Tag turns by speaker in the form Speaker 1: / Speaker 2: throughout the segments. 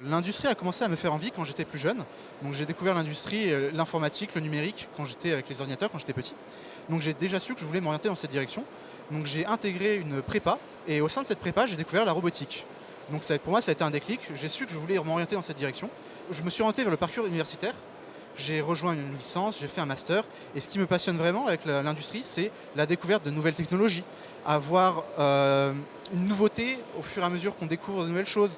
Speaker 1: L'industrie a commencé à me faire envie quand j'étais plus jeune. Donc j'ai découvert l'industrie, l'informatique, le numérique quand j'étais avec les ordinateurs, quand j'étais petit. Donc j'ai déjà su que je voulais m'orienter dans cette direction. Donc j'ai intégré une prépa et au sein de cette prépa, j'ai découvert la robotique. Donc pour moi, ça a été un déclic. J'ai su que je voulais m'orienter dans cette direction. Je me suis orienté vers le parcours universitaire. J'ai rejoint une licence, j'ai fait un master. Et ce qui me passionne vraiment avec l'industrie, c'est la découverte de nouvelles technologies. Avoir une nouveauté au fur et à mesure qu'on découvre de nouvelles choses.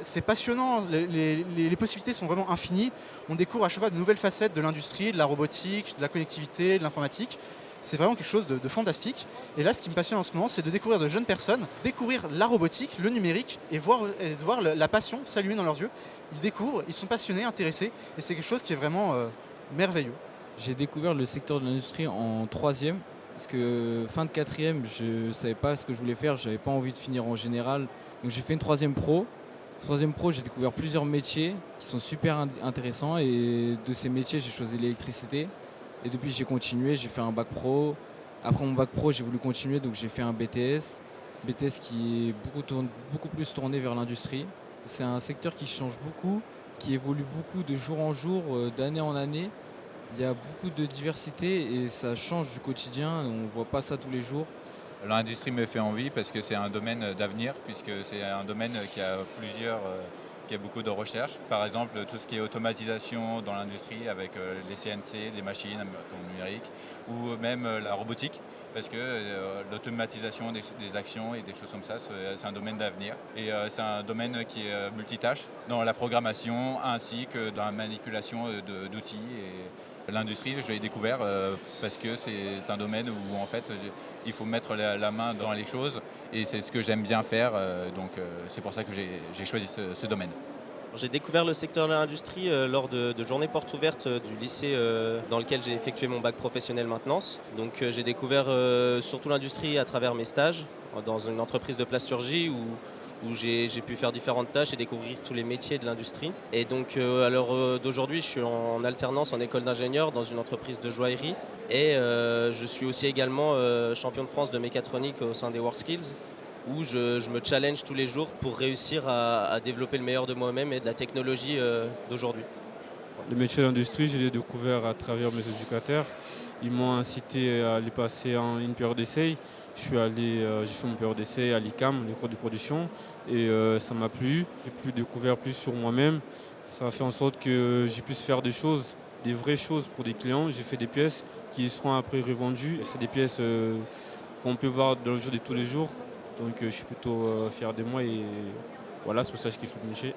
Speaker 1: C'est passionnant, les possibilités sont vraiment infinies. On découvre à chaque fois de nouvelles facettes de l'industrie, de la robotique, de la connectivité, de l'informatique. C'est vraiment quelque chose de fantastique. Et là, ce qui me passionne en ce moment, c'est de découvrir de jeunes personnes, découvrir la robotique, le numérique, et de voir la passion s'allumer dans leurs yeux. Ils découvrent, ils sont passionnés, intéressés, et c'est quelque chose qui est vraiment merveilleux.
Speaker 2: J'ai découvert le secteur de l'industrie en troisième, parce que fin de quatrième, je ne savais pas ce que je voulais faire, je n'avais pas envie de finir en général. Donc j'ai fait une troisième pro. Troisième pro, j'ai découvert plusieurs métiers qui sont super intéressants et de ces métiers, j'ai choisi l'électricité. Et depuis, j'ai continué, j'ai fait un bac pro. Après mon bac pro, j'ai voulu continuer, donc j'ai fait un BTS. BTS qui est beaucoup plus tourné vers l'industrie. C'est un secteur qui change beaucoup, qui évolue beaucoup de jour en jour, d'année en année. Il y a beaucoup de diversité et ça change du quotidien. On ne voit pas ça tous les jours.
Speaker 3: L'industrie me fait envie parce que c'est un domaine d'avenir, puisque c'est un domaine qui a beaucoup de recherches. Par exemple, tout ce qui est automatisation dans l'industrie avec les CNC, les machines comme numérique, ou même la robotique, parce que l'automatisation des actions et des choses comme ça, c'est un domaine d'avenir. Et c'est un domaine qui est multitâche dans la programmation ainsi que dans la manipulation d'outils. Et l'industrie, je l'ai découvert parce que c'est un domaine où en fait il faut mettre la main dans les choses et c'est ce que j'aime bien faire. Donc c'est pour ça que j'ai choisi ce domaine.
Speaker 4: J'ai découvert le secteur de l'industrie lors de journées portes ouvertes du lycée dans lequel j'ai effectué mon bac professionnel maintenance. Donc j'ai découvert surtout l'industrie à travers mes stages dans une entreprise de plasturgie où j'ai pu faire différentes tâches et découvrir tous les métiers de l'industrie. Et donc à l'heure d'aujourd'hui, je suis en alternance en école d'ingénieur dans une entreprise de joaillerie. Et je suis aussi également champion de France de mécatronique au sein des WorldSkills, où je me challenge tous les jours pour réussir à développer le meilleur de moi-même et de la technologie d'aujourd'hui.
Speaker 5: Le métier d'industrie, je l'ai découvert à travers mes éducateurs. Ils m'ont incité à aller passer une période d'essai. J'ai fait mon période d'essai à l'ICAM, l'école de production, et ça m'a plu. J'ai pu découvrir plus sur moi-même. Ça a fait en sorte que j'ai pu faire des choses, des vraies choses pour des clients. J'ai fait des pièces qui seront après revendues. C'est des pièces qu'on peut voir dans le jour de tous les jours. Donc je suis plutôt fier de moi et voilà, c'est pour ça que je kiffe le métier.